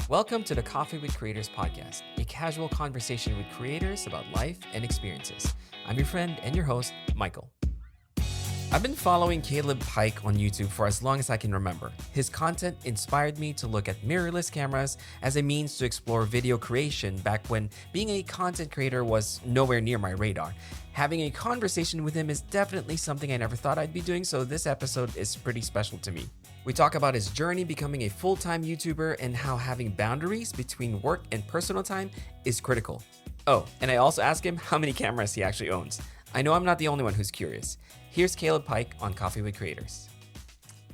Welcome to the Coffee with Creators podcast, a casual conversation with creators about life and experiences. I'm your friend and your host, Michael. I've been following Caleb Pike on YouTube for as long as I can remember. His content inspired me to look at mirrorless cameras as a means to explore video creation back when being a content creator was nowhere near my radar. Having a conversation with him is definitely something I never thought I'd be doing, so this episode is pretty special to me. We talk about his journey becoming a full-time YouTuber and how having boundaries between work and personal time is critical. Oh, and I also ask him how many cameras he actually owns. I know I'm not the only one who's curious. Here's Caleb Pike on Coffee with Creators.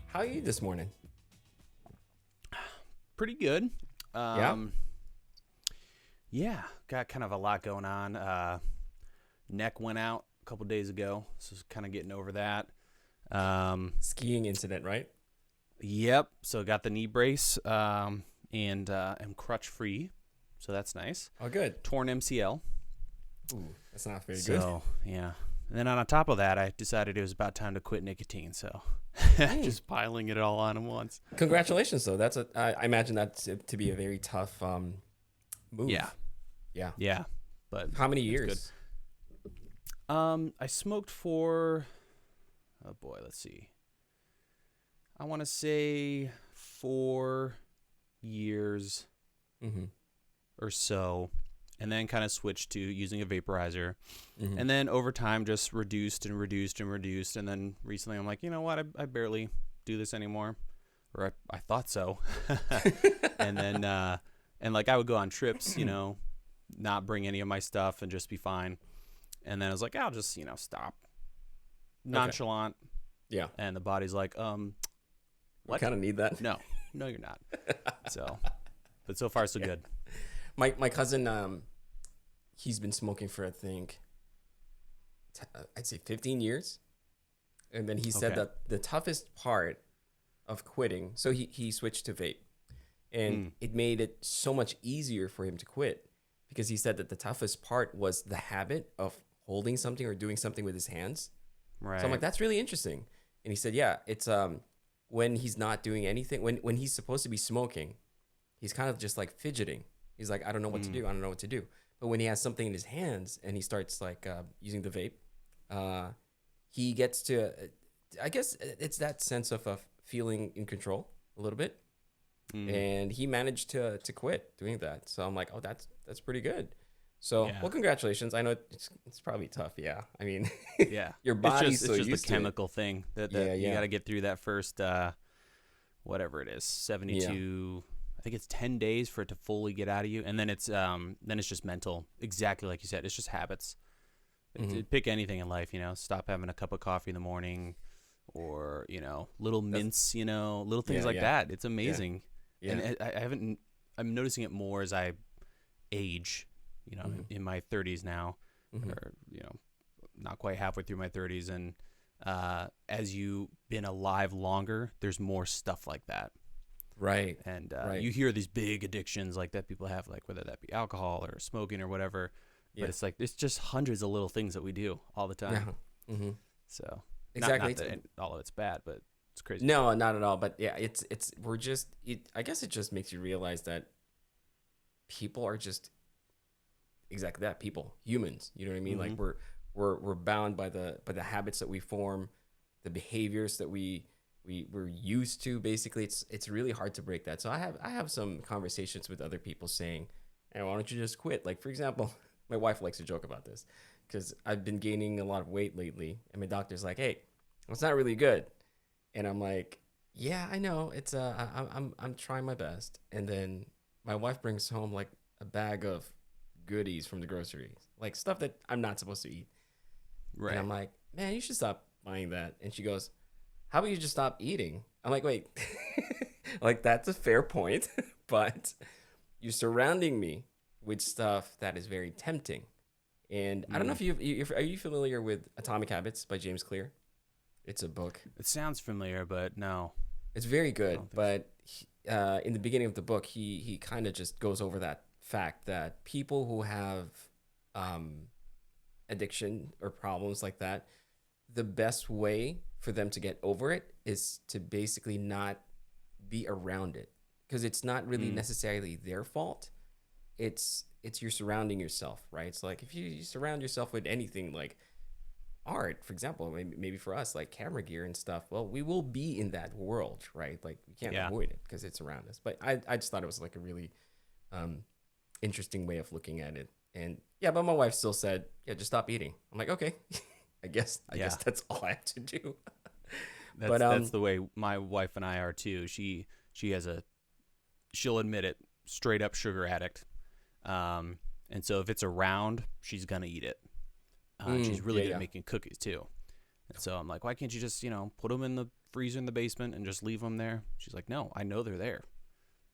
How are you this morning? Pretty good. Yeah? Yeah, got kind of a lot going on. Neck went out a couple days ago, so kind of getting over that. Skiing incident, right? Yep, so got the knee brace and am crutch free, so that's nice. Oh, good. Torn MCL. Ooh, that's not very good. So, yeah. And then on top of that, I decided it was about time to quit nicotine, so just piling it all on at once. Congratulations, though. I imagine that to be a very tough move. Yeah. But how many years? Good. I smoked for, oh boy, let's see. I want to say 4 years or so. And then kind of switched to using a vaporizer. Mm-hmm. And then over time just reduced. And then recently I'm like, you know what? I barely do this anymore. Or I thought so. And then, and like I would go on trips, you know, not bring any of my stuff and just be fine. And then I was like, I'll just, stop. Nonchalant. Okay. Yeah. And the body's like, what? You kind of need that. No, you're not. So, but so far so good. My cousin, he's been smoking for, I think, I'd say 15 years. And then he said that the toughest part of quitting, so he switched to vape. And it made it so much easier for him to quit because he said that the toughest part was the habit of holding something or doing something with his hands. Right. So I'm like, that's really interesting. And he said, yeah, it's when he's not doing anything, when he's supposed to be smoking, he's kind of just like fidgeting. He's like, I don't know what to do. I don't know what to do. But when he has something in his hands and he starts like using the vape, he gets to, I guess it's that sense of feeling in control a little bit. And he managed to quit doing that. So I'm like, oh, that's pretty good. So, well, congratulations. I know it's probably tough. Yeah. I mean, your body's it's just a chemical thing that you got to get through that first, whatever it is, 72. I think it's 10 days for it to fully get out of you. And then it's just mental. Exactly like you said. It's just habits. Pick anything in life, stop having a cup of coffee in the morning or, little mints, little things like that. It's amazing. Yeah. And I'm noticing it more as I age, in my 30s now, or, not quite halfway through my 30s. And as you've been alive longer, there's more stuff like that. Right. And you hear these big addictions like that people have, like whether that be alcohol or smoking or whatever. But it's like it's just hundreds of little things that we do all the time. Yeah. So exactly, not that all of it's bad, but it's crazy. No, not at all. But yeah, I guess it just makes you realize that people are just exactly that. People, humans. You know what I mean? Like we're bound by the habits that we form, the behaviors that we're used to. Basically, it's really hard to break that. So I have some conversations with other people saying, hey, why don't you just quit? Like, for example, my wife likes to joke about this because I've been gaining a lot of weight lately, and my doctor's like, hey, it's not really good. And I'm like, yeah, I know. It's I'm trying my best. And then my wife brings home like a bag of goodies from the grocery, like stuff that I'm not supposed to eat. Right. And I'm like, man, you should stop buying that. And she goes, how about you just stop eating? I'm like, wait, like that's a fair point, but you're surrounding me with stuff that is very tempting. And I don't know if are you familiar with Atomic Habits by James Clear? It's a book. It sounds familiar, but no. It's very good, but in the beginning of the book, he kind of just goes over that fact that people who have addiction or problems like that, the best way for them to get over it is to basically not be around it. because it's not really necessarily their fault. It's you're surrounding yourself, right? It's like if you surround yourself with anything like art, for example, maybe for us, like camera gear and stuff, well, we will be in that world, right? Like we can't avoid it because it's around us. But I just thought it was like a really interesting way of looking at it. And yeah, but my wife still said, yeah, just stop eating. I'm like, okay, I guess that's all I have to do. That's the way my wife and I are too. She'll admit it, straight up sugar addict. And so if it's around, she's gonna eat it. She's really good at making cookies too. And so I'm like, why can't you just, put them in the freezer in the basement and just leave them there? She's like, no, I know they're there.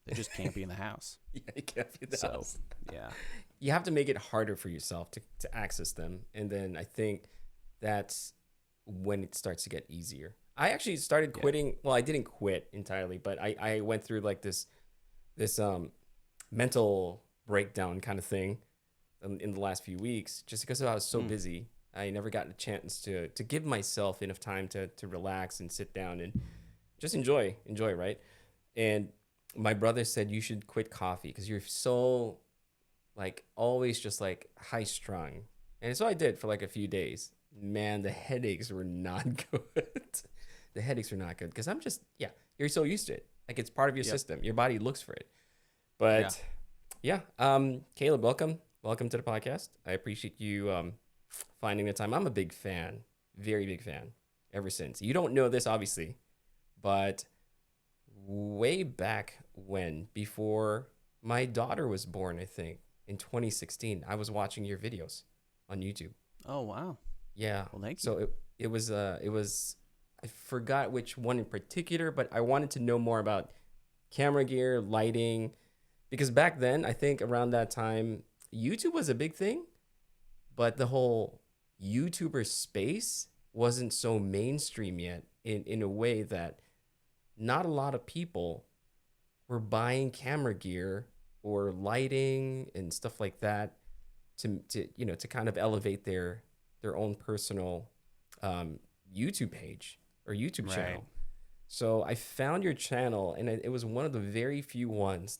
They just can't be in the house. Yeah, they can't be in the house. Yeah. You have to make it harder for yourself to access them. And then I think that's when it starts to get easier. I actually started quitting. Well, I didn't quit entirely, but I went through like this mental breakdown kind of thing in the last few weeks, just because I was so busy. I never got a chance to give myself enough time to relax and sit down and just enjoy, right? And my brother said you should quit coffee because you're so like always just like high strung. And so I did for like a few days. Man, the headaches were not good. The headaches were not good because I'm just, you're so used to it. Like it's part of your system. Your body looks for it. But Caleb, welcome to the podcast. I appreciate you finding the time. I'm a big fan, very big fan ever since. You don't know this obviously, but way back when, before my daughter was born, I think in 2016, I was watching your videos on YouTube. Oh, wow. Yeah. Well, thank you. So it was, I forgot which one in particular, but I wanted to know more about camera gear, lighting, because back then, I think around that time, YouTube was a big thing, but the whole YouTuber space wasn't so mainstream yet in a way that not a lot of people were buying camera gear or lighting and stuff like that to kind of elevate their own personal YouTube page or YouTube channel. So I found your channel, and it was one of the very few ones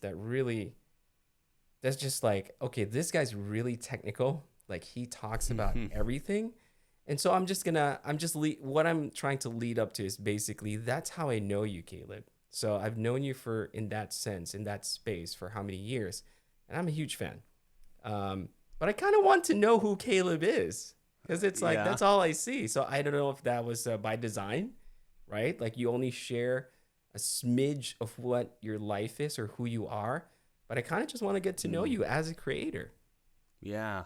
that's just like, okay, this guy's really technical. Like he talks about everything. And so what I'm trying to lead up to is basically that's how I know you, Caleb. So I've known you in that sense, in that space for how many years, and I'm a huge fan. But I kind of want to know who Caleb is because it's like, that's all I see. So I don't know if that was by design, right? Like you only share a smidge of what your life is or who you are, but I kind of just want to get to know you as a creator. Yeah,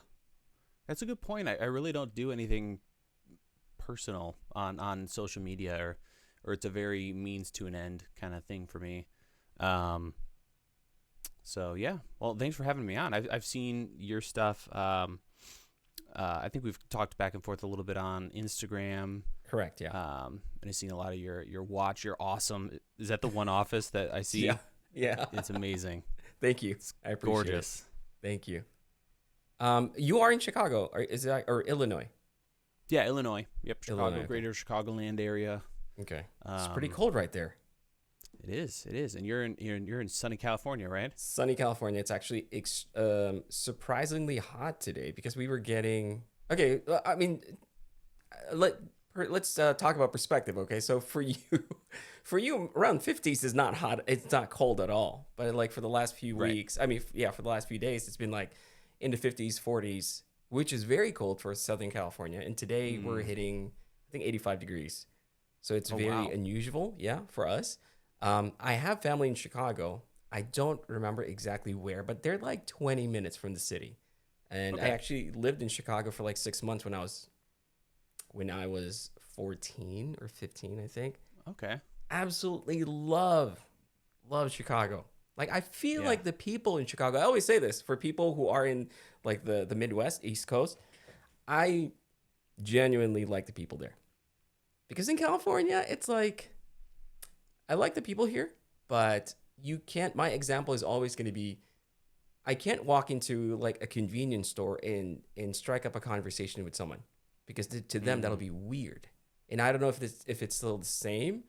that's a good point. I really don't do anything personal on social media or it's a very means to an end kind of thing for me. So yeah, well, thanks for having me on. I've seen your stuff. I think we've talked back and forth a little bit on Instagram. Correct. Yeah. And I've seen a lot of your watch. You're awesome. Is that the one office that I see? Yeah. It's amazing. Thank you. I appreciate gorgeous. It. Thank you. You are in Chicago, or Illinois? Yeah, Illinois. Yep, Chicago, Illinois, greater Chicagoland area. Okay. It's pretty cold right there. It is. And you're in sunny California, right? Sunny California. It's actually surprisingly hot today because we were getting. Okay, I mean, let's talk about perspective. Okay, so for you, around 50s is not hot. It's not cold at all. But like for the last few weeks, I mean, for the last few days, it's been like in the 50s, 40s, which is very cold for Southern California. And today we're hitting, I think, 85 degrees. So it's very unusual, for us. I have family in Chicago. I don't remember exactly where, but they're like 20 minutes from the city. And I actually lived in Chicago for like 6 months when I was 14 or 15, I think. Okay. Absolutely love Chicago. Like I feel like the people in Chicago, I always say this for people who are in like the Midwest, East Coast, I genuinely like the people there. Because in California, it's like, I like the people here, but my example is always going to be, I can't walk into like a convenience store and strike up a conversation with someone because to them, that'll be weird. And I don't know if it's still the same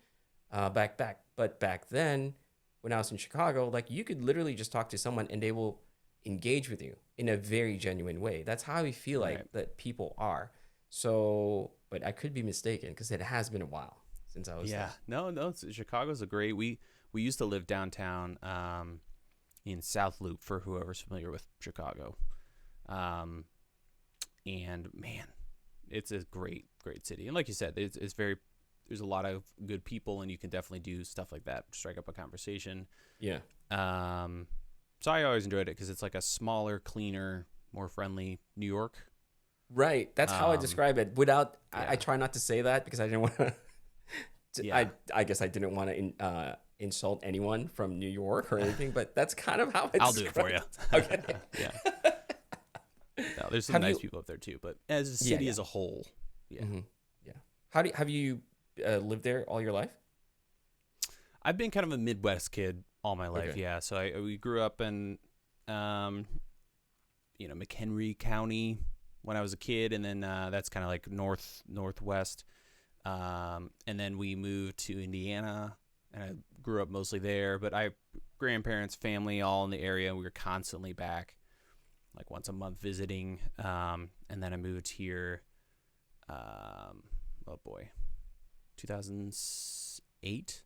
but back then, when I was in Chicago, like you could literally just talk to someone and they will engage with you in a very genuine way. That's how I feel like that people are. So, but I could be mistaken because it has been a while since I was there. No, Chicago's a great. We used to live downtown in South Loop, for whoever's familiar with Chicago. And man, it's a great city. And like you said, it's very, there's a lot of good people, and you can definitely do stuff like that, strike up a conversation. Yeah. So I always enjoyed it because it's like a smaller, cleaner, more friendly New York. Right. That's how I describe it. Without, I try not to say that because I didn't want to. I guess I didn't want to insult anyone from New York or anything, but that's kind of how I'll do it for you. Okay. Yeah. No, there's some nice people up there too, but as a city as a whole, yeah. Mm-hmm. Yeah. Have you lived there all your life? I've been kind of a Midwest kid all my life. Okay. Yeah. So we grew up in, McHenry County when I was a kid, and then that's kind of like northwest. And then we moved to Indiana, and I grew up mostly there. But grandparents, family, all in the area. We were constantly back, like once a month visiting. And then I moved here. 2008.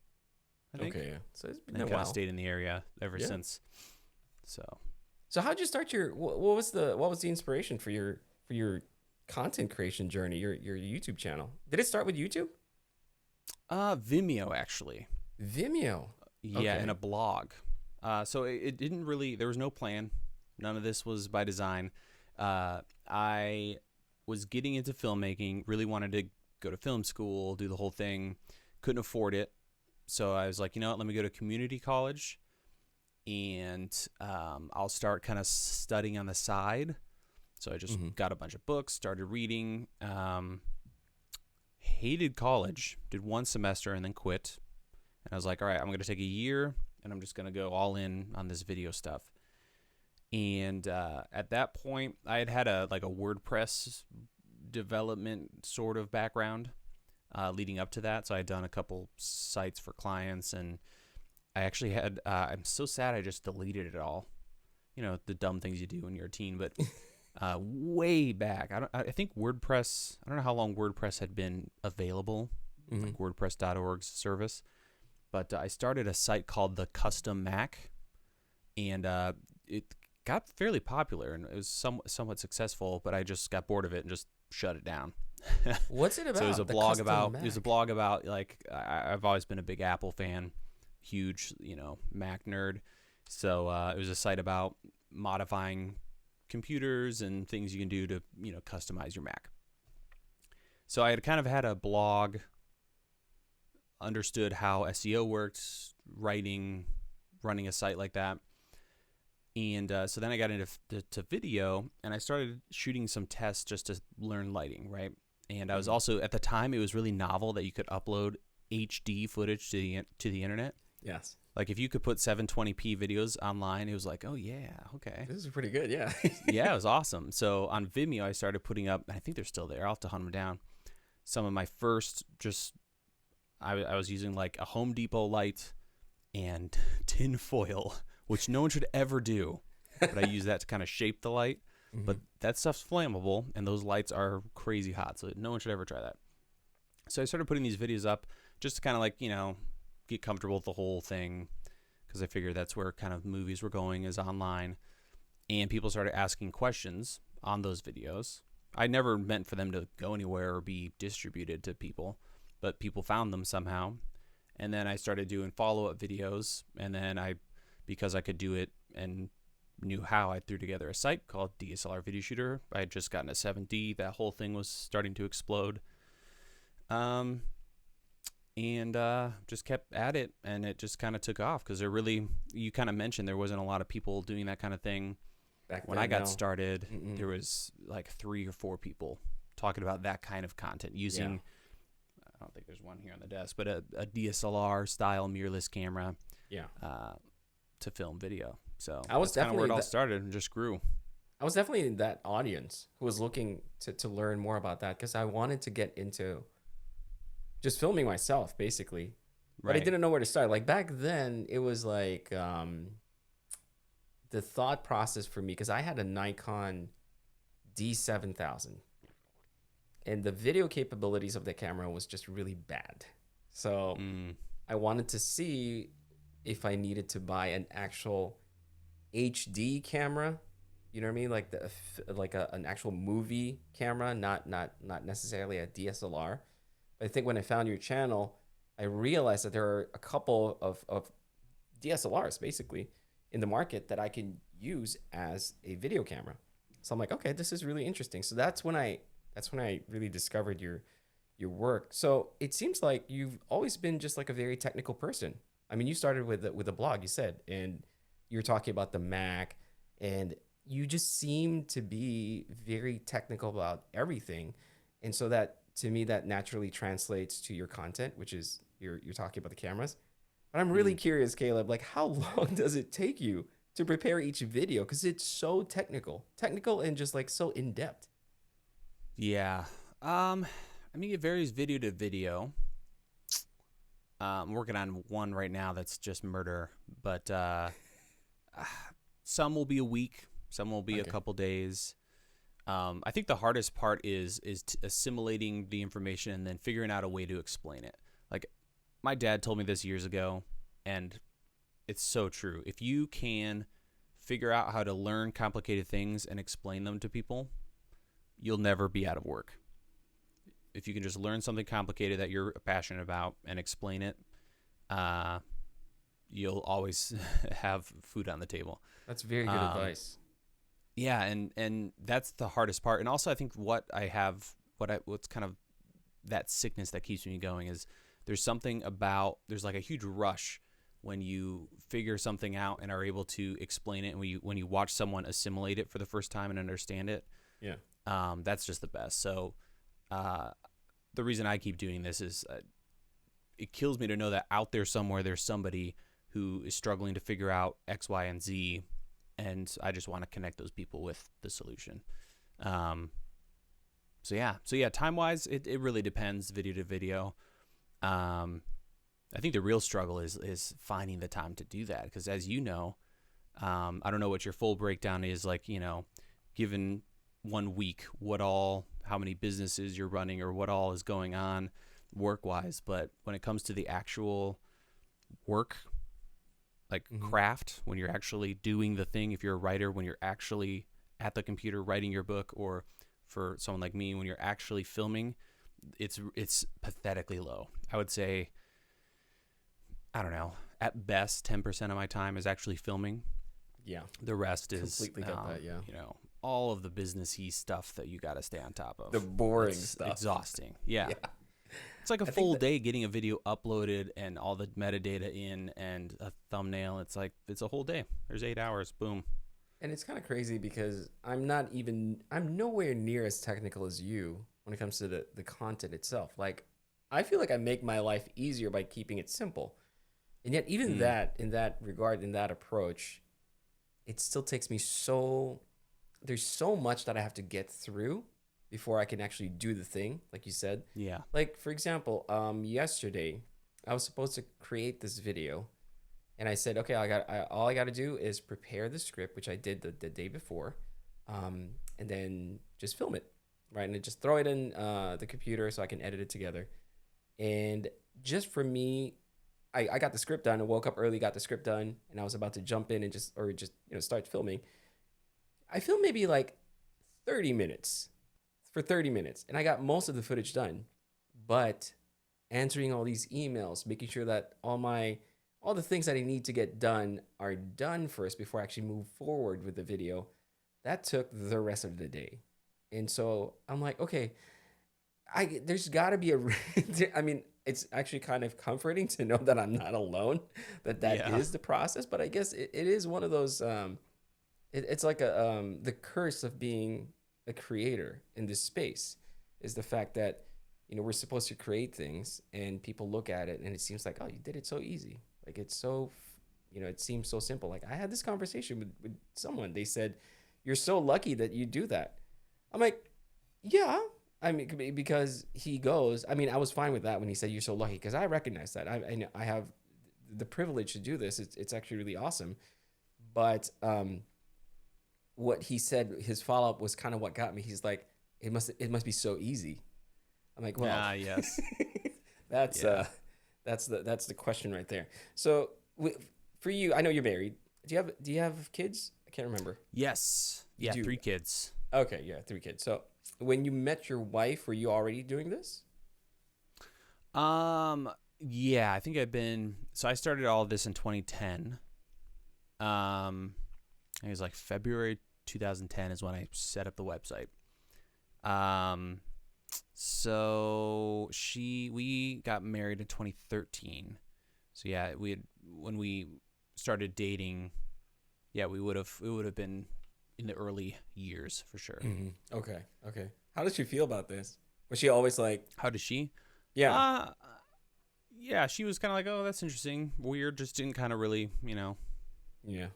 I think. Okay, yeah. So it's been a while. Kind of stayed in the area ever since. So how'd you start your? What was the inspiration for your content creation journey? Your YouTube channel? Did it start with YouTube? Vimeo actually. Vimeo. Yeah, and a blog. So it didn't really. There was no plan. None of this was by design. I was getting into filmmaking. Really wanted to go to film school, do the whole thing. Couldn't afford it. So I was like, you know what, let me go to community college, and I'll start kind of studying on the side. So I just got a bunch of books, started reading, hated college, did one semester and then quit. And I was like, all right, I'm going to take a year and I'm just going to go all in on this video stuff. And at that point, I had a WordPress development sort of background. Leading up to that, so I had done a couple sites for clients, and I actually had. I'm so sad I just deleted it all. You know, the dumb things you do when you're a teen. But way back, I think WordPress. I don't know how long WordPress had been available, like WordPress.org's service. But I started a site called the Custom Mac, and it got fairly popular, and it was somewhat successful. But I just got bored of it and just shut it down. What's it about? So it was a blog about like I've always been a big Apple fan, huge Mac nerd. So it was a site about modifying computers and things you can do to customize your Mac. So I had kind of had a blog, understood how SEO worked, writing, running a site like that. And so then I got into video, and I started shooting some tests just to learn lighting, right? And I was also, at the time, it was really novel that you could upload HD footage to the internet. Yes. Like if you could put 720p videos online, it was like, oh yeah, okay. This is pretty good, yeah. Yeah, it was awesome. So on Vimeo, I started putting up, I think they're still there, I'll have to hunt them down, some of my first I was using like a Home Depot light and tin foil, which no one should ever do. But I use that to kind of shape the light. But that stuff's flammable, and those lights are crazy hot, so no one should ever try that. So I started putting these videos up just to kind of like, get comfortable with the whole thing, because I figured that's where kind of movies were going, is online. And people started asking questions on those videos. I never meant for them to go anywhere or be distributed to people, but people found them somehow. And then I started doing follow-up videos, and then because I could do it and knew how, I threw together a site called DSLR Video Shooter. I had just gotten a 7D. That whole thing was starting to explode. And just kept at it, and it just kind of took off, because you kind of mentioned there wasn't a lot of people doing that kind of thing. When I got started, there was like 3 or 4 people talking about that kind of content using, I don't think there's one here on the desk, but a DSLR style mirrorless camera to film video. So that's kind of where it all started and just grew. I was definitely in that audience who was looking to learn more about that, because I wanted to get into just filming myself, basically. but I didn't know where to start. Like back then, it was like the thought process for me, because I had a Nikon D7000, and the video capabilities of the camera was just really bad. So I wanted to see if I needed to buy an actual HD camera. You know what I mean? Like an actual movie camera, not necessarily a DSLR. But I think when I found your channel, I realized that there are a couple of DSLRs basically in the market that I can use as a video camera. So I'm like, okay, this is really interesting. So that's when I really discovered your work. So it seems like you've always been just like a very technical person. I mean, you started with a blog, you said, and you were talking about the Mac, and you just seem to be very technical about everything. And so that, to me, that naturally translates to your content, which is you're talking about the cameras. But I'm really curious, Caleb, like how long does it take you to prepare each video? Because it's so technical and just like so in depth. Yeah. I mean, it varies video to video. I'm working on one right now that's just murder, but some will be a week, some will be a couple days. I think the hardest part is assimilating the information and then figuring out a way to explain it. Like my dad told me this years ago, and it's so true. If you can figure out how to learn complicated things and explain them to people, you'll never be out of work. If you can just learn something complicated that you're passionate about and explain it, you'll always have food on the table. That's very good advice. Yeah, and that's the hardest part. And also I think what's kind of that sickness that keeps me going is there's like a huge rush when you figure something out and are able to explain it, and when you watch someone assimilate it for the first time and understand it. Yeah. That's just the best. So the reason I keep doing this is it kills me to know that out there somewhere there's somebody who is struggling to figure out X, Y, and Z, and I just want to connect those people with the solution. So yeah, time-wise, it really depends video to video. I think the real struggle is finding the time to do that, because as you know, I don't know what your full breakdown is, like, you know, given 1 week, how many businesses you're running or what all is going on work-wise, but when it comes to the actual work, like craft, when you're actually doing the thing, if you're a writer, when you're actually at the computer writing your book, or for someone like me, when you're actually filming, it's pathetically low. I would say, I don't know, at best 10% of my time is actually filming. Yeah. The rest is completely get that, yeah. You know, all of the businessy stuff that you got to stay on top of. The boring stuff. Exhausting. Yeah. It's like a full day getting a video uploaded and all the metadata in and a thumbnail. It's a whole day. There's 8 hours. Boom. And it's kind of crazy because I'm nowhere near as technical as you when it comes to the content itself. Like, I feel like I make my life easier by keeping it simple. And yet even that, in that regard, in that approach, it still takes me there's so much that I have to get through before I can actually do the thing, like you said. Yeah. Like, for example, yesterday, I was supposed to create this video, and I said, okay, all I got to do is prepare the script, which I did the day before, and then just film it, right? And then just throw it in the computer so I can edit it together. And just for me, I got the script done. I woke up early, got the script done, and I was about to jump in and just start filming. I filmed maybe like 30 minutes, and I got most of the footage done. But answering all these emails, making sure that all the things that I need to get done are done first before I actually move forward with the video, that took the rest of the day. And so I'm like, okay, there's got to be I mean, it's actually kind of comforting to know that I'm not alone, that is the process. But I guess it is one of those, it's like the curse of being a creator in this space, is the fact that, we're supposed to create things and people look at it and it seems like, oh, you did it so easy. Like, it's so, it seems so simple. Like, I had this conversation with someone. They said, you're so lucky that you do that. I'm like, yeah, I mean, because he goes. I mean, I was fine with that when he said you're so lucky, because I recognize that I have the privilege to do this. It's actually really awesome. But what he said, his follow up was kind of what got me. He's like, it must be so easy. I'm like, well, yes, that's the question right there. So for you, I know you're married. Do you have kids? I can't remember. Yes, yeah, 3 kids. Okay, yeah, 3 kids. So when you met your wife, were you already doing this? Yeah, I think I started all of this in 2010. It was like February 2010 is when I set up the website. So we got married in 2013. So yeah, when we started dating, yeah, it would have been in the early years for sure. Mm-hmm. Okay. How does she feel about this? Was she always like? How does she? Yeah. Yeah, she was kind of like, oh, that's interesting, weird. Just didn't kind of really, Yeah.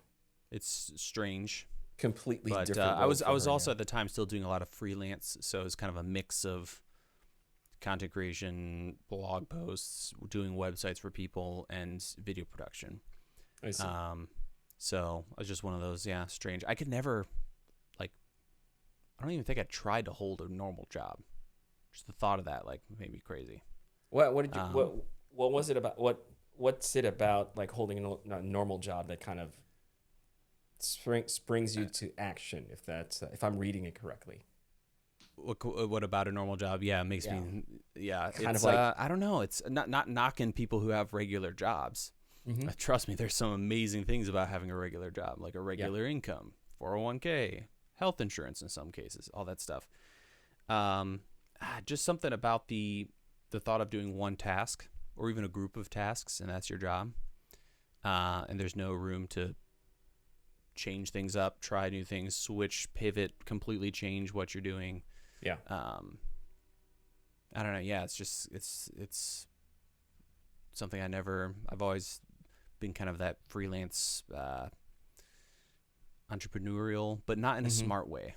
It's strange. Completely but, different. I was also at the time still doing a lot of freelance, so it was kind of a mix of content creation, blog posts, doing websites for people, and video production. I see. So I was just one of those, strange. I could never, I don't even think I tried to hold a normal job. Just the thought of that, made me crazy. What did you, what was it about? What's it about, like, holding a normal job that kind of springs you to action, if I'm reading it correctly? What about a normal job? Yeah, it makes me, kind of like, I don't know. It's not knocking people who have regular jobs. Mm-hmm. Trust me, there's some amazing things about having a regular job, like a regular income, 401k, health insurance in some cases, all that stuff. Just something about the thought of doing one task or even a group of tasks, and that's your job. And there's no room to change things up, try new things, switch, pivot, completely change what you're doing. Yeah. I don't know. Yeah, it's something I've always been kind of that freelance, entrepreneurial, but not in a smart way.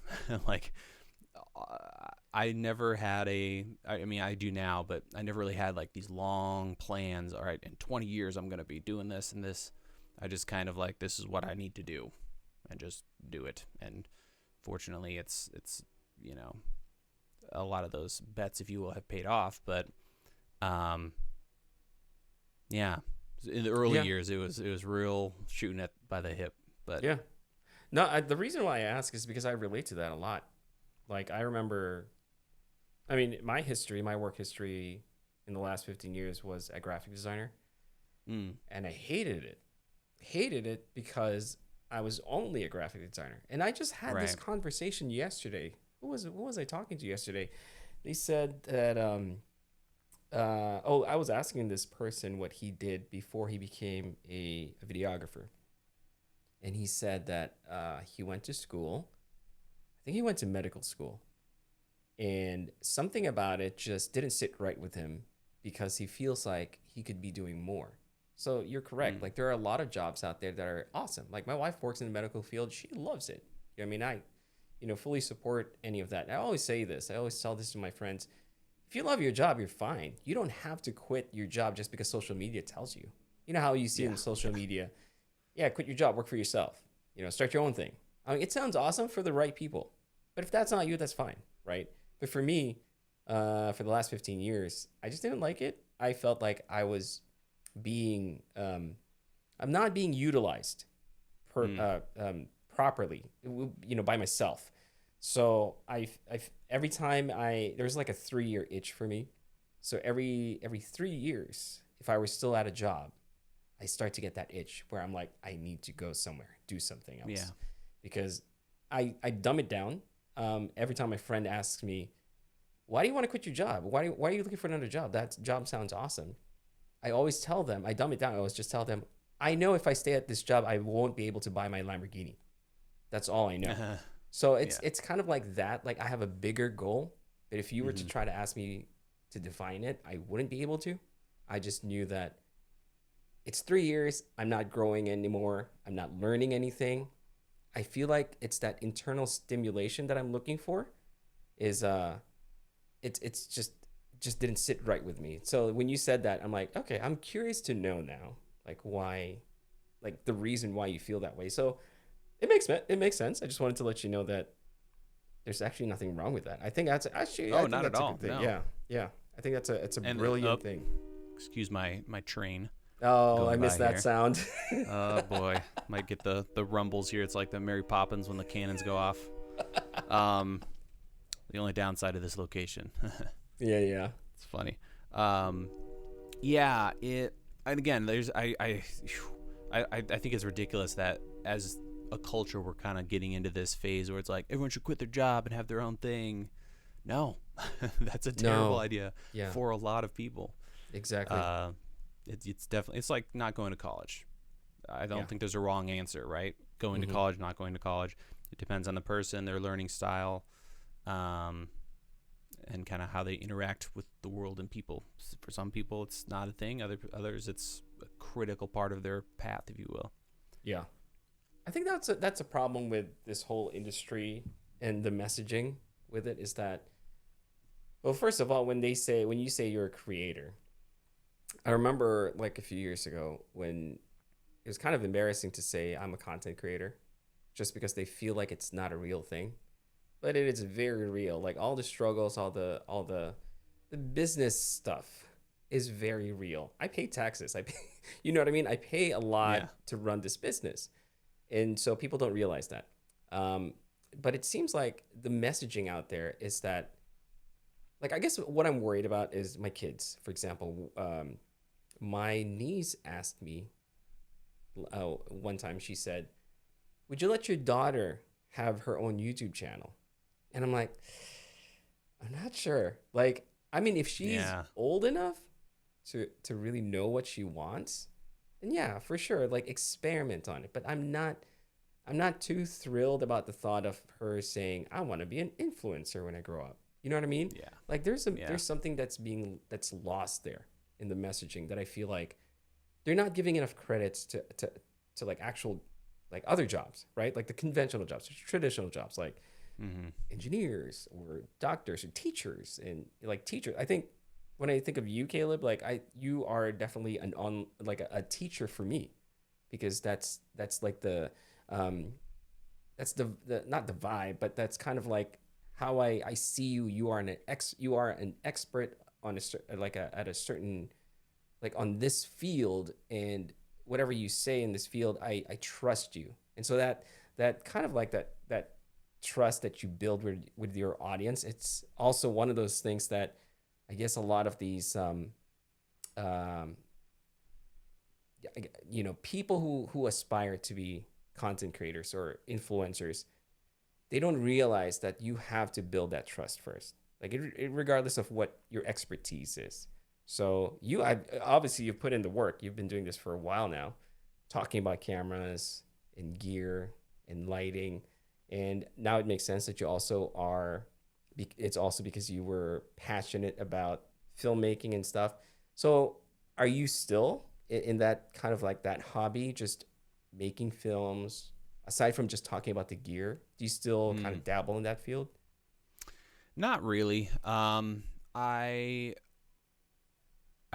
I never had I mean, I do now, but I never really had these long plans. All right, in 20 years, I'm going to be doing this and this. I just kind of this is what I need to do and just do it. And fortunately it's, a lot of those bets, if you will, have paid off. But, yeah, in the early years, it was real shooting by the hip, but yeah. No, the reason why I ask is because I relate to that a lot. I remember, my work history in the last 15 years was a graphic designer. And I hated it because I was only a graphic designer. And I just had this conversation yesterday. What was I talking to yesterday? They said that, I was asking this person what he did before he became a videographer. And he said that he went to school. I think he went to medical school. And something about it just didn't sit right with him because he feels like he could be doing more. So you're correct. There are a lot of jobs out there that are awesome. My wife works in the medical field. She loves it. I fully support any of that. And I always say this. I always tell this to my friends. If you love your job, you're fine. You don't have to quit your job just because social media tells you. You know how you see in social media, quit your job, work for yourself. Start your own thing. It sounds awesome for the right people. But if that's not you, that's fine, right? But for me, for the last 15 years, I just didn't like it. I felt like I was being, I'm not being utilized properly, by myself. So every time there's like a 3-year itch for me. So every 3 years, if I were still at a job, I start to get that itch where I'm like, I need to go somewhere, do something else. Yeah. Because I dumb it down. Every time my friend asks me, why do you want to quit your job? Why are you looking for another job? That job sounds awesome. I always tell them, I dumb it down. I always just tell them, I know if I stay at this job, I won't be able to buy my Lamborghini. That's all I know. So it's kind of like that. I have a bigger goal, but if you were to try to ask me to define it, I wouldn't be able to. I just knew that it's 3 years. I'm not growing anymore. I'm not learning anything. I feel like it's that internal stimulation that I'm looking for is it's just didn't sit right with me. So when you said that, I'm like, okay, I'm curious to know now, like why, like the reason why you feel that way. So it makes sense. I just wanted to let you know that there's actually nothing wrong with that. I think that's actually I think not that's at a all. good thing. No. Yeah. I think it's a And brilliant thing. Excuse my train. Oh, I missed that here. sound. Oh boy, might get the rumbles here. It's like the Mary Poppins when the cannons go off. The only downside of this location. Yeah. It's funny. Yeah. And again, there's I think it's ridiculous that as a culture we're kind of getting into this phase where it's like everyone should quit their job and have their own thing. No, that's a terrible idea for a lot of people. Exactly. It's definitely, it's like not going to college. I don't think there's a wrong answer, right? Going to college, not going to college. It depends on the person, their learning style, and kind of how they interact with the world and people. For some people, it's not a thing. Others, it's a critical part of their path, if you will. Yeah, I think that's a problem with this whole industry and the messaging with it is that, well, first of all, when you say you're a creator, I remember like a few years ago when it was kind of embarrassing to say I'm a content creator, just because they feel like it's not a real thing, but it is very real. Like all the struggles, all the business stuff is very real. I pay taxes. You know what I mean? I pay a lot to run this business, and so people don't realize that. But it seems like the messaging out there is that, like, I guess what I'm worried about is my kids. For example, my niece asked me one time, she said, would you let your daughter have her own YouTube channel? And I'm like, I'm not sure. Like, I mean, if she's old enough to really know what she wants, then yeah, for sure, like experiment on it. But I'm not too thrilled about the thought of her saying, I want to be an influencer when I grow up. You know what I mean? Yeah. Like there's something that's lost there in the messaging that I feel like they're not giving enough credits to like actual, like other jobs, right? Like the conventional jobs, traditional jobs, like engineers or doctors or teachers. And like teachers, I think when I think of you, Caleb, like you are definitely a teacher for me, because that's like that's the not the vibe, but that's kind of like how I see you. You are an expert on at a certain, like on this field, and whatever you say in this field, I trust you. And so that kind of like that trust that you build with your audience, it's also one of those things that I guess a lot of these people who aspire to be content creators or influencers, they don't realize that you have to build that trust first, like regardless of what your expertise is. So obviously you've put in the work. You've been doing this for a while now, talking about cameras and gear and lighting, and now it makes sense that you also are. It's also because you were passionate about filmmaking and stuff. So are you still in that kind of like that hobby, just making films, aside from just talking about the gear? Do you still kind of dabble in that field? Not really. I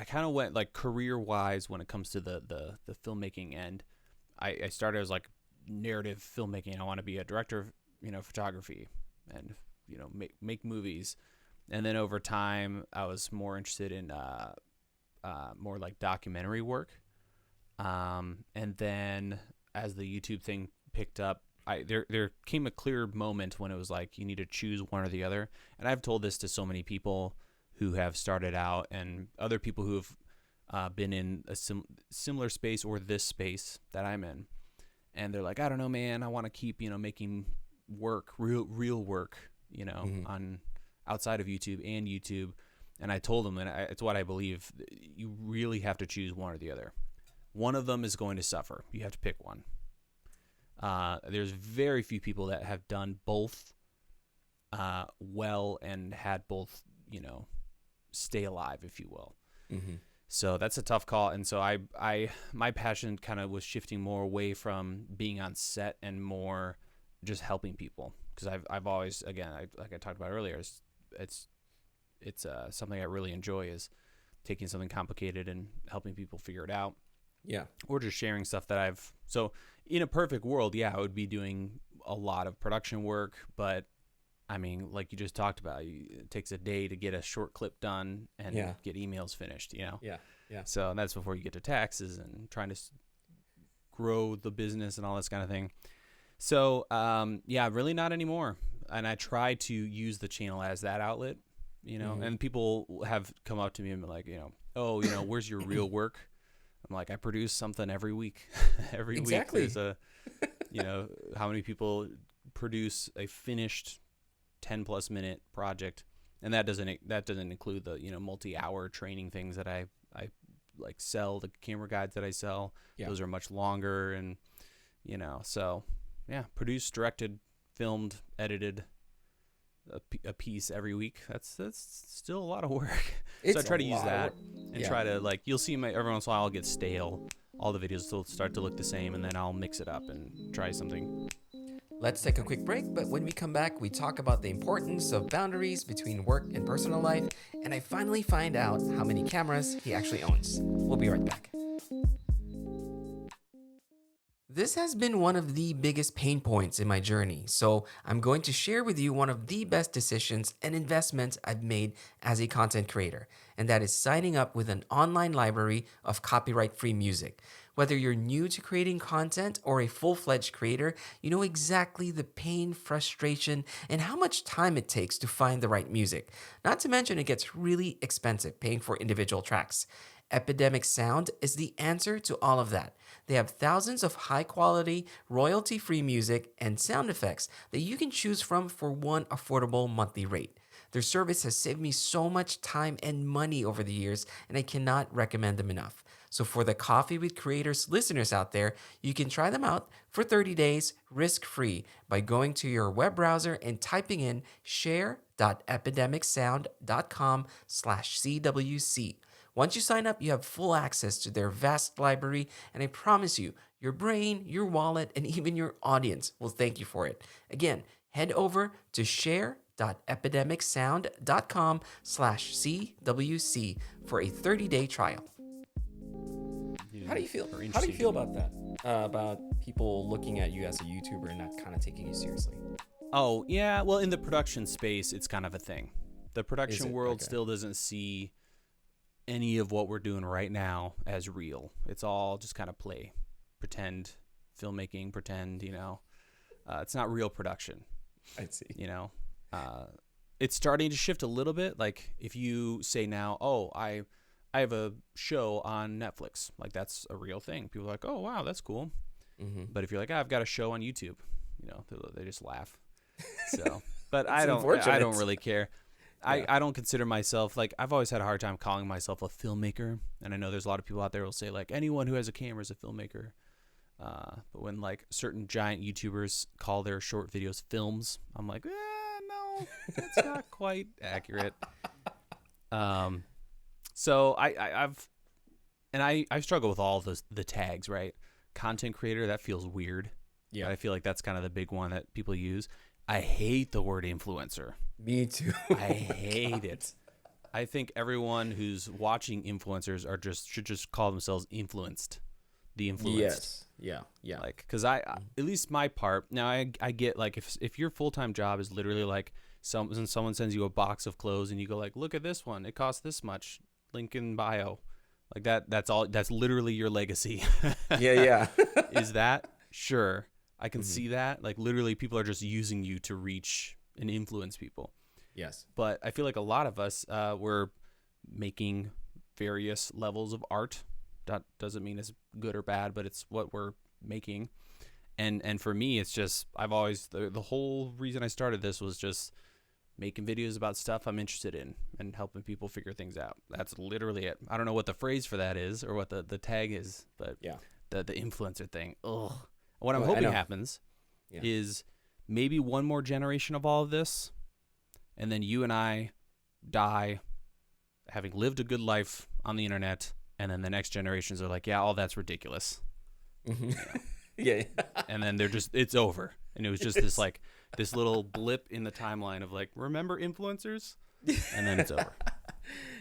kind of went like career wise when it comes to the filmmaking end. I started as like narrative filmmaking. I want to be a director of photography and make movies. And then over time I was more interested in more like documentary work. And then as the YouTube thing picked up, there came a clear moment when it was like you need to choose one or the other. And I've told this to so many people who have started out and other people who have been in a similar space or this space that I'm in. And they're like, I don't know, man, I want to keep, making work, real work, on outside of YouTube and YouTube. And I told them, and it's what I believe, you really have to choose one or the other. One of them is going to suffer. You have to pick one. There's very few people that have done both well and had both, stay alive, if you will. Mm-hmm. So that's a tough call. And so my passion kind of was shifting more away from being on set and more just helping people. Because I've always, again, like I talked about earlier, it's it's something I really enjoy, is taking something complicated and helping people figure it out. Yeah. Or just sharing stuff that so in a perfect world, yeah, I would be doing a lot of production work, but I mean, like you just talked about, it takes a day to get a short clip done and get emails finished, Yeah. Yeah. So that's before you get to taxes and trying to grow the business and all this kind of thing. So, really not anymore. And I try to use the channel as that outlet, and people have come up to me and been like, oh, where's your real work? I'm like, I produce something every week. Every week there's how many people produce a finished 10 plus minute project, and that doesn't include the multi-hour training things that I like sell, the camera guides that I sell. Those are much longer, and so produced, directed, filmed, edited a piece every week. That's still a lot of work. So I try to use that and try to, you'll see every once in a while I'll get stale. All the videos will start to look the same, and then I'll mix it up and try something. Let's take a quick break, but when we come back, we talk about the importance of boundaries between work and personal life, and I finally find out how many cameras he actually owns. We'll be right back. This has been one of the biggest pain points in my journey, so I'm going to share with you one of the best decisions and investments I've made as a content creator, and that is signing up with an online library of copyright-free music. Whether you're new to creating content or a full-fledged creator, you know exactly the pain, frustration, and how much time it takes to find the right music. Not to mention it gets really expensive paying for individual tracks. Epidemic Sound is the answer to all of that. They have thousands of high-quality, royalty-free music and sound effects that you can choose from for one affordable monthly rate. Their service has saved me so much time and money over the years, and I cannot recommend them enough. So for the Coffee with Creators listeners out there, you can try them out for 30 days risk-free by going to your web browser and typing in share.epidemicsound.com/CWC. Once you sign up, you have full access to their vast library, and I promise you, your brain, your wallet, and even your audience will thank you for it. Again, head over to share.epidemicsound.com/CWC for a 30-day trial. How do you feel? How do you feel about that? About people looking at you as a YouTuber and not kind of taking you seriously? Oh, yeah. Well, in the production space, it's kind of a thing. The production world still doesn't see any of what we're doing right now as real. It's all just kind of play, pretend, filmmaking, pretend, it's not real production. I see. It's starting to shift a little bit. Like if you say now, oh, I have a show on Netflix, like that's a real thing. People are like, oh, wow, that's cool. Mm-hmm. But if you're like, I've got a show on YouTube, they just laugh. So, but I don't really care. Yeah. I don't consider myself, like, I've always had a hard time calling myself a filmmaker. And I know there's a lot of people out there who will say, like, anyone who has a camera is a filmmaker. But when, like, certain giant YouTubers call their short videos films, I'm like, no, that's not quite accurate. So I've struggled with all of the tags, right? Content creator, that feels weird. Yeah. But I feel like that's kind of the big one that people use. I hate the word influencer. Me too. I hate it. I think everyone who's watching influencers should just call themselves influenced. The influenced. Yes. Yeah. Like, because at least my part, now I get, like, if your full-time job is literally like someone sends you a box of clothes and you go like, look at this one, it costs this much, link in bio, like that's literally your legacy. Yeah. Is that? Sure. I can see that. Like, literally people are just using you to reach and influence people. Yes. But I feel like a lot of us, we're making various levels of art. That doesn't mean it's good or bad, but it's what we're making. And for me, it's just, I've always, the whole reason I started this was just making videos about stuff I'm interested in and helping people figure things out. That's literally it. I don't know what the phrase for that is or what the tag is, but yeah, the influencer thing. Ugh. What I'm hoping happens is maybe one more generation of all of this, and then you and I die having lived a good life on the internet, and then the next generations are like, yeah, all that's ridiculous. Mm-hmm. Yeah. And then it's over. And it was just this little blip in the timeline of like, remember influencers? and then it's over.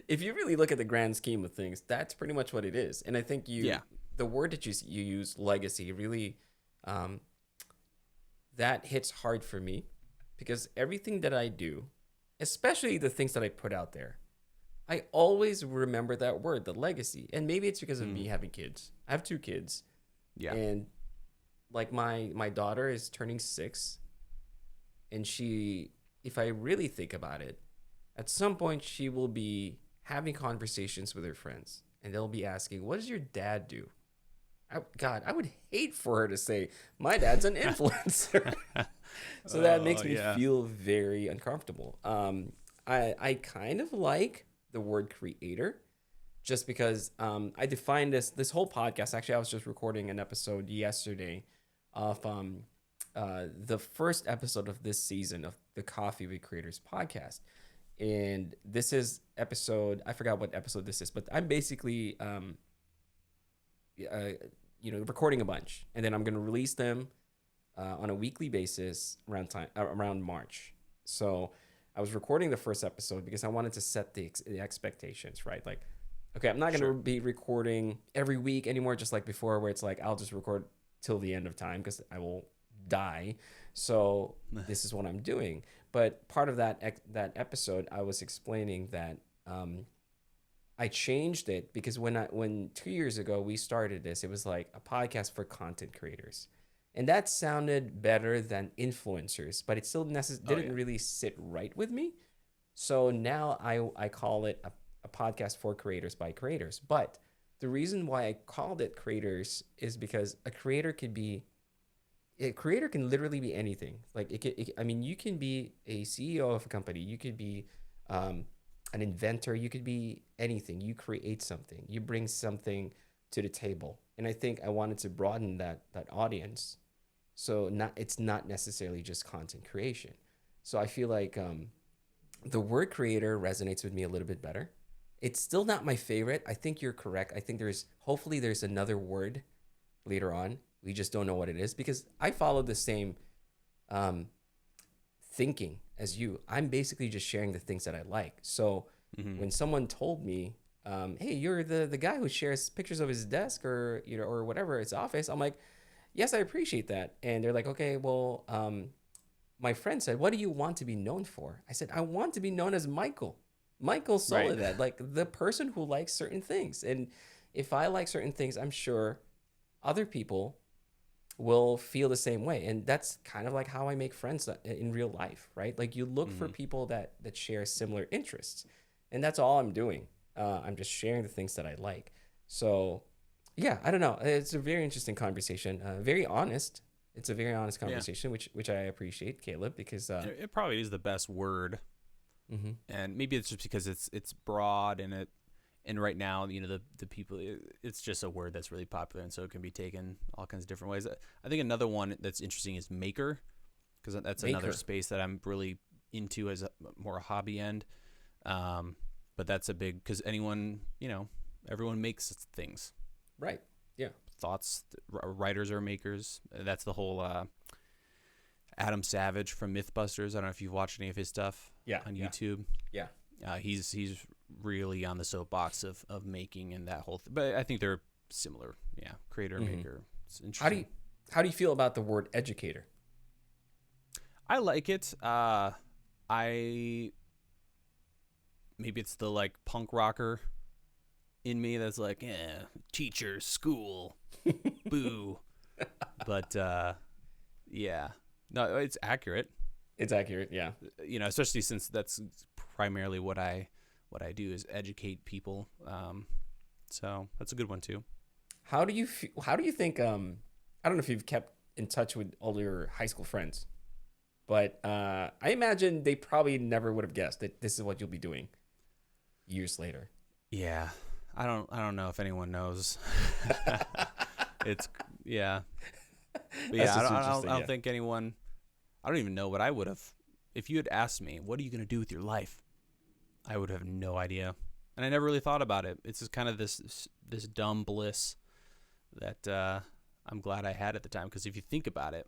If you really look at the grand scheme of things, that's pretty much what it is. And I think the word that you use, legacy, really, that hits hard for me, because everything that I do, especially the things that I put out there, I always remember that word, the legacy. And maybe it's because of me having kids. I have 2 kids. Yeah. And like my daughter is turning 6, and she, if I really think about it, at some point she will be having conversations with her friends, and they'll be asking, what does your dad do? God, I would hate for her to say, my dad's an influencer. So that makes me feel very uncomfortable. I kind of like the word creator, just because I defined this whole podcast. Actually, I was just recording an episode yesterday of the first episode of this season of the Coffee with Creators podcast. And this is episode, I forgot what episode this is, but I'm basically, recording a bunch, and then I'm going to release them on a weekly basis around March. So I was recording the first episode because I wanted to set the expectations, right? Like, okay, I'm not going to be recording every week anymore, just like before, where it's like, I'll just record till the end of time because I will die. So this is what I'm doing. But part of that episode, I was explaining that I changed it because when 2 years ago we started this, it was like a podcast for content creators, and that sounded better than influencers, but it still didn't really sit right with me. So now I call it a podcast for creators by creators. But the reason why I called it creators is because a creator can literally be anything. Like you can be a CEO of a company. You could be an inventor. You could be anything. You create something. You bring something to the table. And I think I wanted to broaden that audience. So it's not necessarily just content creation. So I feel like the word creator resonates with me a little bit better. It's still not my favorite. I think you're correct. I think hopefully there's another word later on. We just don't know what it is, because I follow the same thinking as you. I'm basically just sharing the things that I like. So when someone told me, hey, you're the guy who shares pictures of his desk or whatever, his office, I'm like, yes, I appreciate that. And they're like, okay, well, my friend said, what do you want to be known for? I said, I want to be known as Michael Soledad, right. Like the person who likes certain things. And if I like certain things, I'm sure other people will feel the same way. And that's kind of like how I make friends in real life, right? Like you look for people that share similar interests, and that's all I'm doing. I'm just sharing the things that I like. So yeah, I don't know. It's a very interesting conversation. Very honest. It's a very honest conversation, which I appreciate, Caleb, because it probably is the best word. And maybe it's just because it's broad, and right now, the people, it's just a word that's really popular, and so it can be taken all kinds of different ways. I think another one that's interesting is maker, because that's another space that I'm really into as more a hobby end. But that's a big, because everyone makes things. Right. Yeah. Thoughts, writers are makers. That's the whole Adam Savage from Mythbusters. I don't know if you've watched any of his stuff on YouTube. Yeah. He's really on the soapbox of making and that whole thing. But I think they're similar. Yeah. Creator, maker. It's interesting. How do you feel about the word educator? I like it. Maybe it's the like punk rocker in me that's like, teacher, school, boo. But yeah. No, it's accurate. It's accurate, yeah. Especially since that's primarily what I do is educate people. So that's a good one too. How do you think? I don't know if you've kept in touch with all your high school friends, but I imagine they probably never would have guessed that this is what you'll be doing years later. Yeah, I don't know if anyone knows. It's yeah. But yeah, I don't think anyone. I don't even know what I would have. If you had asked me, what are you going to do with your life? I would have no idea. And I never really thought about it. It's just kind of this dumb bliss that I'm glad I had at the time. Because if you think about it,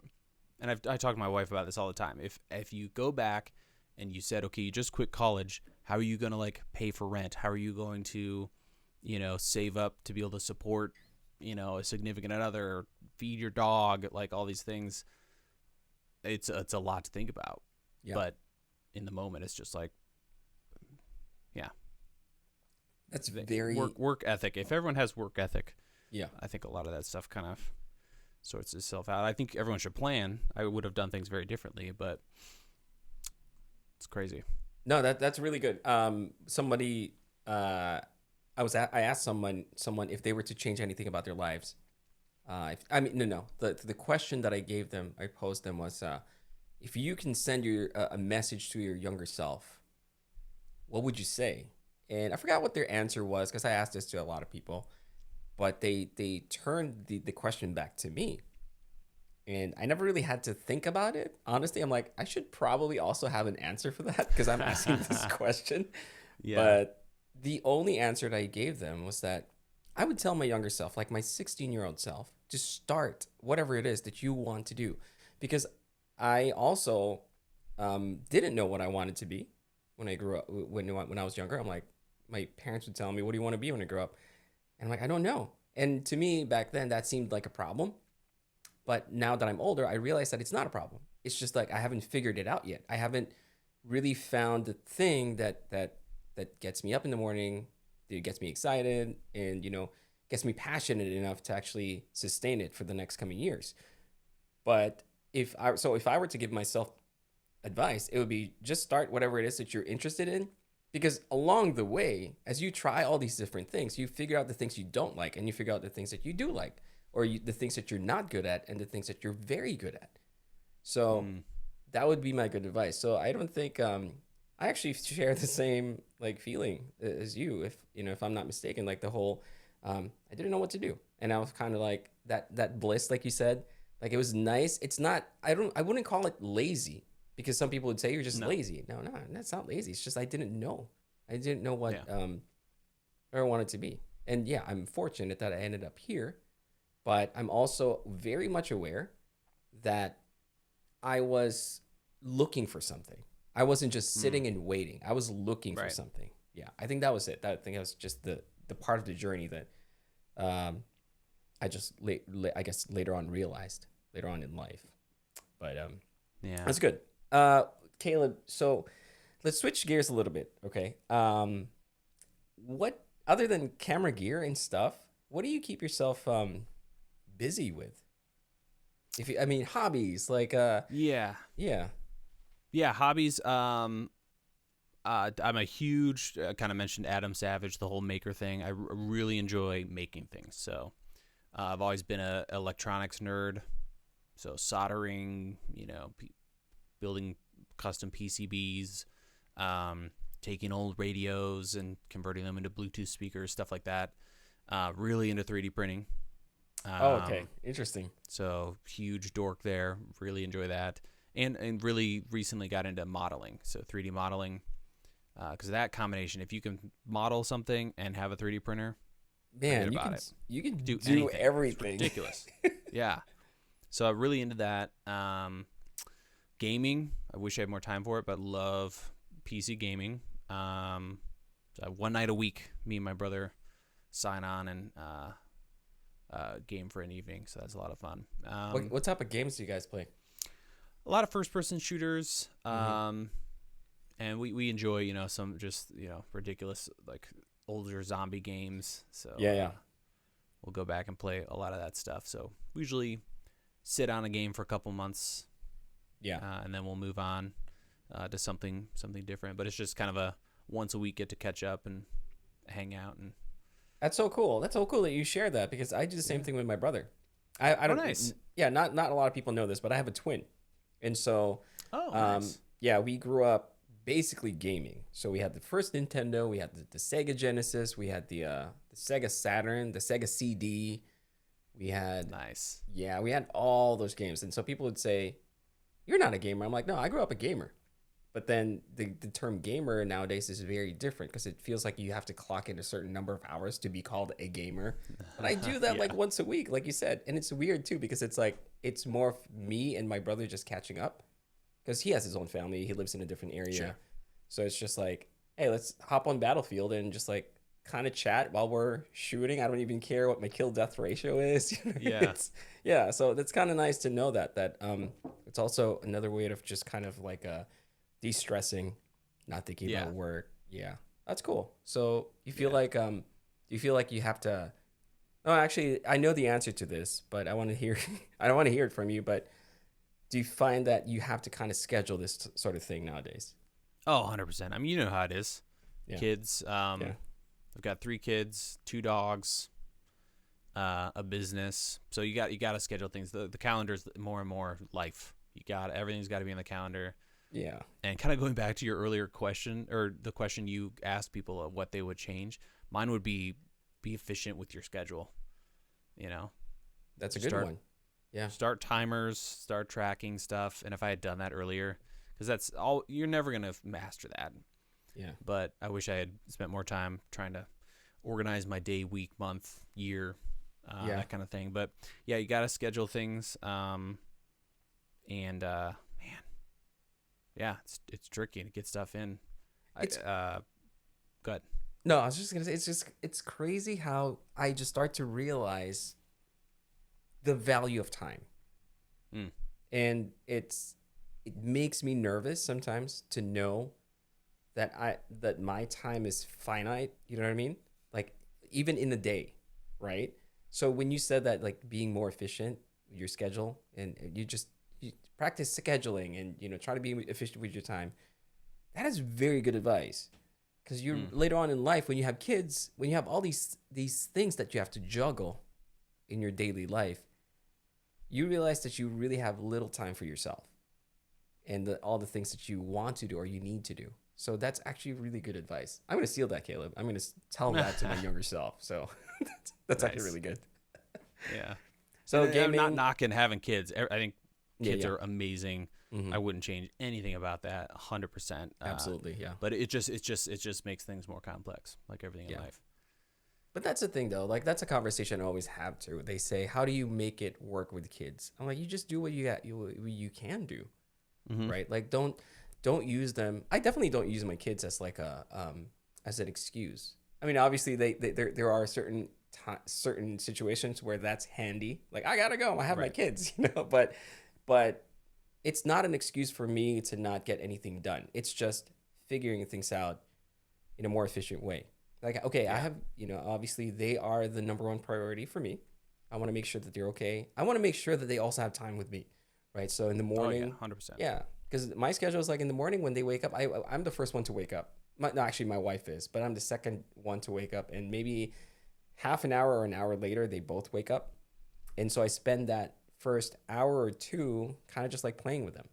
and I talk to my wife about this all the time. If you go back and you said, okay, you just quit college, How are you going to like pay for rent? How are you going to, save up to be able to support, a significant other, feed your dog, like all these things. It's a lot to think about. Yeah. But in the moment, it's just like, yeah. That's very work ethic. If everyone has work ethic, yeah, I think a lot of that stuff kind of sorts itself out. I think everyone should plan. I would have done things very differently, but it's crazy. No, that's really good. Somebody, I asked someone if they were to change anything about their lives. The question that I posed them was, if you can send a message to your younger self, what would you say? And I forgot what their answer was, because I asked this to a lot of people, but they turned the question back to me. And I never really had to think about it. Honestly, I'm like, I should probably also have an answer for that, because I'm asking this question. Yeah. But the only answer that I gave them was that I would tell my younger self, like my 16-year-old self, to start whatever it is that you want to do. Because I also didn't know what I wanted to be when I grew up. When I was younger, I'm like, my parents would tell me, what do you want to be when you grow up? And I'm like, I don't know. And to me back then, that seemed like a problem. But now that I'm older, I realize that it's not a problem. It's just like I haven't figured it out yet. I haven't really found the thing that gets me up in the morning, that gets me excited, and gets me passionate enough to actually sustain it for the next coming years. But if I were to give myself advice, it would be just start whatever it is that you're interested in, because along the way, as you try all these different things, you figure out the things you don't like, and you figure out the things that you do like, or the things that you're not good at, and the things that you're very good at. So that would be my good advice. So I don't think I actually share the same feeling as you, if I'm not mistaken. Like the whole I didn't know what to do, and I was kind of like that bliss, like you said. Like it was nice. It's not. I wouldn't call it lazy, because some people would say you're just lazy. No, that's not lazy. It's just I didn't know. I didn't know what I wanted to be. And yeah, I'm fortunate that I ended up here. But I'm also very much aware that I was looking for something. I wasn't just sitting and waiting. I was looking for something. Yeah, I think that was it. I think that was just the part of the journey that I just, I guess, later on realized, later on in life. But yeah, that's good. Caleb, so let's switch gears a little bit, okay? What, other than camera gear and stuff, what do you keep yourself busy with? Hobbies, like hobbies. I'm a huge, kind of mentioned Adam Savage, the whole maker thing. I really enjoy making things. So I've always been a electronics nerd. So soldering, building custom PCBs, taking old radios and converting them into Bluetooth speakers, stuff like that. Really into 3D printing. Okay. Interesting. So huge dork there. Really enjoy that. And really recently got into modeling. So 3D modeling. Because that combination, if you can model something and have a 3D printer, man, you can do everything. It's ridiculous. Yeah. So I'm really into that. Gaming, I wish I had more time for it, but love PC gaming. So one night a week, me and my brother sign on and game for an evening. So that's a lot of fun. What type of games do you guys play? A lot of first-person shooters. And we enjoy, some just, ridiculous, like, older zombie games. So yeah. We'll go back and play a lot of that stuff. So we usually sit on a game for a couple months. Yeah. And then we'll move on to something different. But it's just kind of a once a week get to catch up and hang out. And that's so cool. That's so cool that you share that, because I do the same thing with my brother. I don't. Nice. Yeah. Not a lot of people know this, but I have a twin, and so nice. Yeah, we grew up basically gaming. So we had the first Nintendo, we had the Sega Genesis, we had the Sega Saturn, the Sega CD. We had nice. Yeah, we had all those games. And so people would say, "You're not a gamer." I'm like, "No, I grew up a gamer." But then the term gamer nowadays is very different, because it feels like you have to clock in a certain number of hours to be called a gamer. But I do that like once a week, like you said. And it's weird too, because it's like it's more of me and my brother just catching up, because he has his own family. He lives in a different area. Sure. So it's just like, hey, let's hop on Battlefield and just like kind of chat while we're shooting. I don't even care what my kill death ratio is. Yeah. Yeah. So that's kind of nice to know that it's also another way of just kind of like de-stressing, not thinking about work. Yeah. That's cool. So you feel like do you feel like you have to? Oh, actually, I know the answer to this, but I want to hear. I don't want to hear it from you, but do you find that you have to kind of schedule this sort of thing nowadays? Oh, 100%. I mean, you know how it is. Yeah. Kids. I've got 3 kids, 2 dogs, a business. So you got to schedule things. The calendar's more and more life. Everything's got to be in the calendar. Yeah. And kind of going back to your earlier question, or the question you asked people of what they would change, mine would be efficient with your schedule. That's a good one. Yeah. Start timers, start tracking stuff. And if I had done that earlier, because that's all, you're never going to master that. Yeah. But I wish I had spent more time trying to organize my day, week, month, year, that kind of thing. But yeah, you got to schedule things. Man, yeah, it's tricky to get stuff in. Go ahead. No, I was just gonna say it's crazy how I just start to realize the value of time, and it makes me nervous sometimes to know that my time is finite. You know what I mean? Like even in the day, right? So when you said that, like being more efficient with your schedule, and you practice scheduling and try to be efficient with your time, that is very good advice. Because you later on in life, when you have kids, when you have all these things that you have to juggle in your daily life, you realize that you really have little time for yourself and all the things that you want to do or you need to do. So that's actually really good advice. I'm going to steal that, Caleb. I'm going to tell that to my younger self. So that's actually really good. Yeah. So gaming, I'm not knocking having kids. I think kids are amazing. Mm-hmm. I wouldn't change anything about that. 100%. Absolutely, yeah. But it just makes things more complex, like everything in life. But that's the thing, though. Like that's a conversation I always have too. They say, "How do you make it work with kids?" I'm like, "You just do what you can do, right? Like don't use them. I definitely don't use my kids as like as an excuse. I mean, obviously there are certain situations where that's handy. Like I gotta go. I have my kids, but it's not an excuse for me to not get anything done. It's just figuring things out in a more efficient way. Like, okay, I have, obviously they are the number one priority for me. I want to make sure that they're okay. I want to make sure that they also have time with me, right? So in the morning, 100%. Yeah, because my schedule is like in the morning when they wake up, I'm the first one to wake up. Actually, my wife is, but I'm the second one to wake up. And maybe half an hour or an hour later, they both wake up. And so I spend that first hour or two kind of just like playing with them,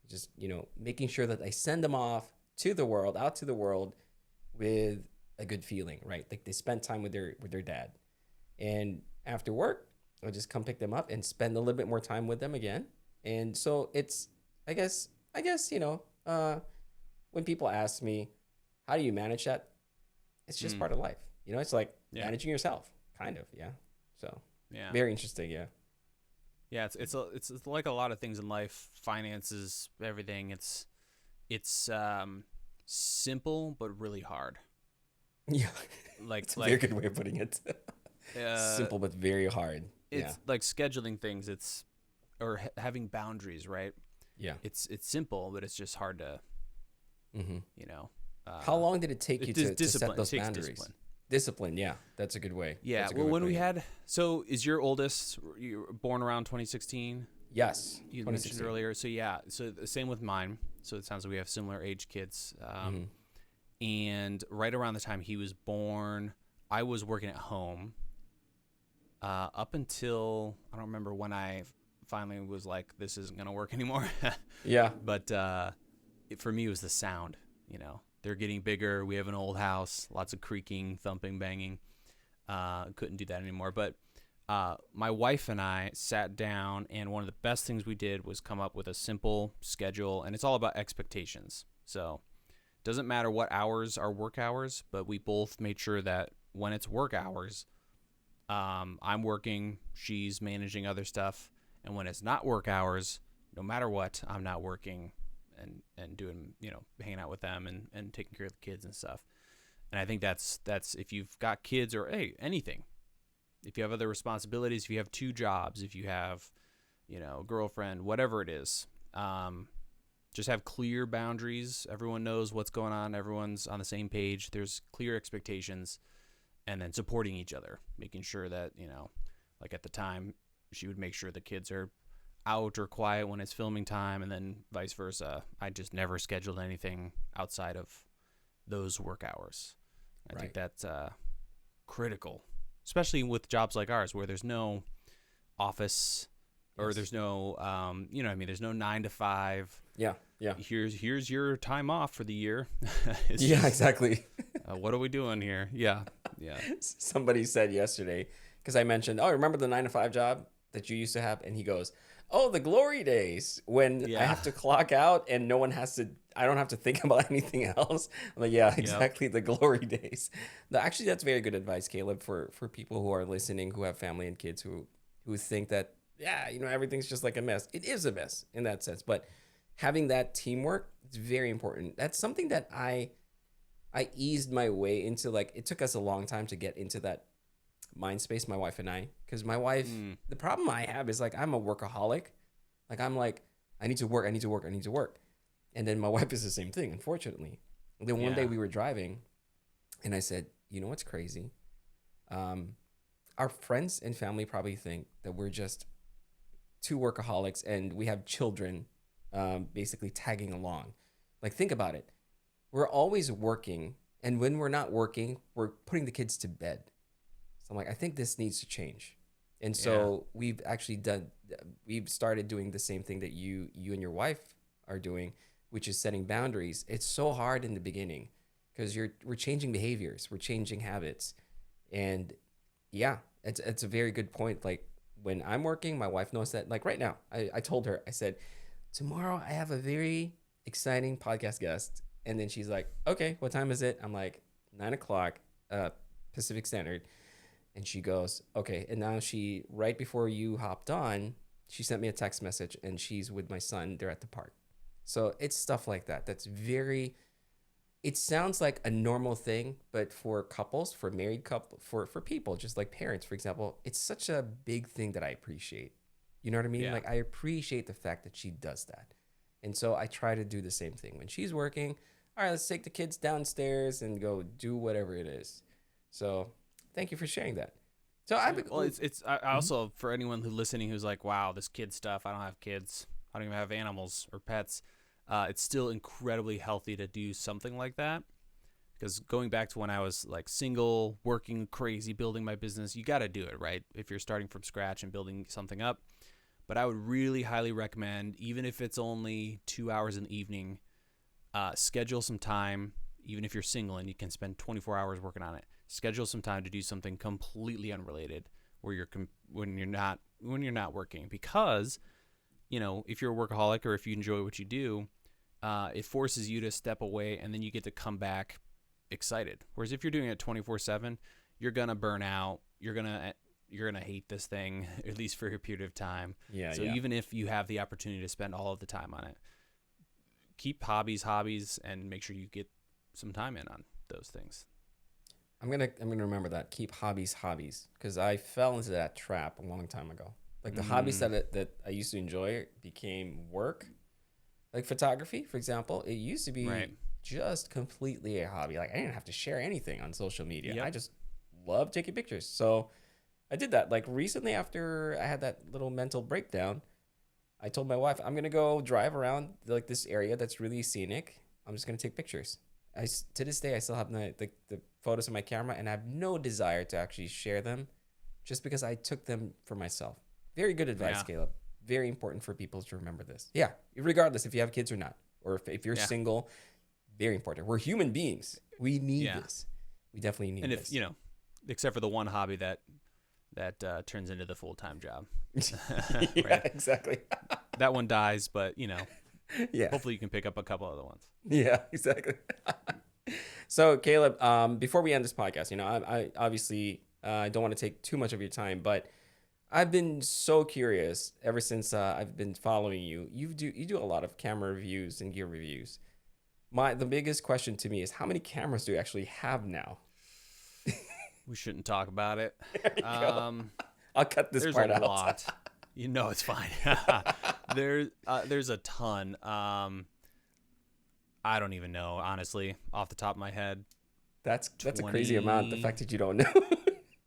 just making sure that I send them off out to the world with a good feeling, right? Like they spent time with their dad, and after work I'll just come pick them up and spend a little bit more time with them again. And so it's I guess when people ask me how do you manage that, it's just part of life. It's like managing yourself, kind of. So very interesting. Yeah, it's like a lot of things in life, finances, everything. It's simple but really hard. Yeah, it's a very good way of putting it. Simple but very hard. It's like scheduling things. Or having boundaries, right? Yeah, it's simple, but it's just hard to. How long did it take you to set those boundaries? Discipline, yeah, that's a good way. Yeah, so is your oldest, you were born around 2016? Yes, you mentioned earlier. So so the same with mine. So it sounds like we have similar age kids. And right around the time he was born, I was working at home. Up until I don't remember when I finally was like, this isn't gonna work anymore. Yeah, but for me, it was the sound. They're getting bigger. We have an old house, lots of creaking, thumping, banging. Couldn't do that anymore. But my wife and I sat down, and one of the best things we did was come up with a simple schedule, and it's all about expectations. So it doesn't matter what hours are work hours, but we both made sure that when it's work hours, I'm working, she's managing other stuff. And when it's not work hours, no matter what, I'm not working. and doing, hanging out with them and taking care of the kids and stuff. And I think that's if you've got kids or anything, if you have other responsibilities, if you have 2 jobs, if you have, a girlfriend, whatever it is, just have clear boundaries. Everyone knows what's going on. Everyone's on the same page. There's clear expectations, and then supporting each other, making sure that, like at the time, she would make sure the kids are out or quiet when it's filming time, and then vice versa. I just never scheduled anything outside of those work hours. I think that's critical, especially with jobs like ours where there's no office or there's no, there's no 9 to 5. Yeah. Here's your time off for the year. Exactly. What are we doing here? Yeah. Somebody said yesterday, because I mentioned, remember the 9 to 5 job that you used to have? And he goes, the glory days when I have to clock out and I don't have to think about anything else. I'm like, exactly. Yep. The glory days. Actually, that's very good advice, Caleb, for people who are listening, who have family and kids who think that, everything's just like a mess. It is a mess in that sense, but having that teamwork is very important. That's something that I eased my way into. Like, it took us a long time to get into that mind space, my wife and I, because my wife, the problem I have is, like, I'm a workaholic. Like, I'm like, I need to work. And then my wife is the same thing, unfortunately. And then one day we were driving and I said, you know what's crazy? Our friends and family probably think that we're just 2 workaholics and we have children basically tagging along. Like, think about it. We're always working, and when we're not working, we're putting the kids to bed. So I'm like, I think this needs to change. And so we've started doing the same thing that you and your wife are doing, which is setting boundaries. It's so hard in the beginning because we're changing behaviors, we're changing habits. And it's a very good point. Like, when I'm working, my wife knows that. Like, right now, I told her, I said, tomorrow I have a very exciting podcast guest. And then she's like, okay, what time is it? I'm like, 9:00 Pacific Standard. And she goes, okay. And now right before you hopped on, she sent me a text message and she's with my son. They're at the park. So it's stuff like that. It sounds like a normal thing, but for couples, for married couples, for people, just like parents, for example, it's such a big thing that I appreciate. You know what I mean? Yeah. Like, I appreciate the fact that she does that. And so I try to do the same thing. When she's working, all right, let's take the kids downstairs and go do whatever it is. So thank you for sharing that. So I also, for anyone who's listening who's like, wow, this kid stuff, I don't have kids, I don't even have animals or pets. It's still incredibly healthy to do something like that, because going back to when I was like single, working crazy, building my business, you got to do it, right? If you're starting from scratch and building something up. But I would really highly recommend, even if it's only 2 hours in the evening, schedule some time, even if you're single and you can spend 24 hours working on it, schedule some time to do something completely unrelated when you're not working, because, if you're a workaholic or if you enjoy what you do, it forces you to step away and then you get to come back excited. Whereas if you're doing it 24/7, you're going to burn out. You're going to hate this thing, at least for a period of time. So even if you have the opportunity to spend all of the time on it, keep hobbies and make sure you get some time in on those things. I'm gonna remember that. Keep hobbies, because I fell into that trap a long time ago. Like, the hobbies that I used to enjoy became work. Like photography, for example, it used to be just completely a hobby. Like, I didn't have to share anything on social media. Yep. I just love taking pictures. So I did that. Like, recently, after I had that little mental breakdown, I told my wife, I'm going to go drive around like this area that's really scenic. I'm just going to take pictures. To this day, I still have the photos on my camera, and I have no desire to actually share them, just because I took them for myself. Very good advice, Caleb. Very important for people to remember this. Yeah, regardless if you have kids or not, or if you're single, very important. We're human beings. We need this. We definitely need this. And if, except for the one hobby that turns into the full-time job. Yeah, exactly. That one dies, but, hopefully you can pick up a couple other ones. Yeah, exactly. So, Caleb, before we end this podcast, I obviously don't want to take too much of your time, but I've been so curious ever since I've been following you. You do a lot of camera reviews and gear reviews. The biggest question to me is how many cameras do you actually have now? We shouldn't talk about it. There you go. I'll cut this part out. There's a lot. You know it's fine. There's a ton. I don't even know, honestly, off the top of my head. That's a crazy amount. The fact that you don't know.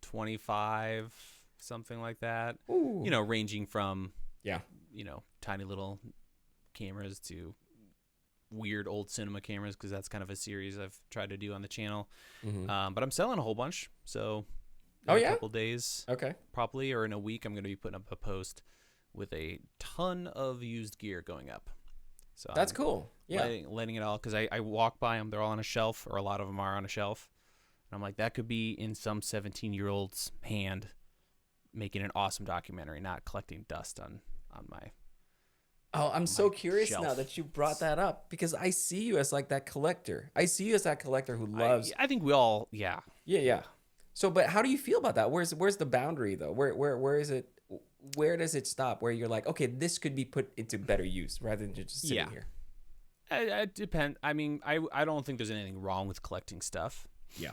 25, something like that. Ooh. You know, ranging from yeah, you know, tiny little cameras to weird old cinema cameras, because that's kind of a series I've tried to do on the channel. Mm-hmm. But I'm selling a whole bunch, so in a couple days, okay, probably, or in a week, I'm going to be putting up a post with a ton of used gear going up. So that's cool. Yeah, letting it all, because I walk by them, they're all on a shelf, or a lot of them are on a shelf, and I'm like, that could be in some 17-year-old's hand, making an awesome documentary, not collecting dust on my. Oh, I'm so curious shelf. now that you brought that up, because I see you as like that collector. I see you as that collector who loves. I think we all, yeah. So, but how do you feel about that? Where's the boundary though? Where is it? Where does it stop? Where you're like, okay, this could be put into better use rather than just sitting here. It depends. I mean, I don't think there's anything wrong with collecting stuff. Yeah.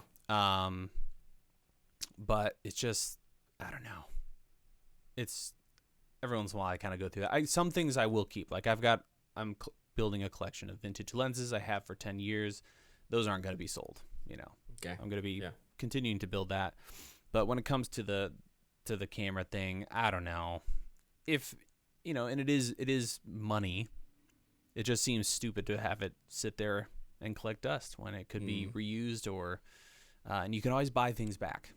But it's just, I don't know. It's every once in a while I kind of go through that. Some things I will keep. Like I'm building a collection of vintage lenses I have for 10 years. Those aren't going to be sold, you know. Okay. I'm going to be continuing to build that. But when it comes to the camera thing, I don't know. If, you know, and it is money. It just seems stupid to have it sit there and collect dust when it could be reused, or and you can always buy things back.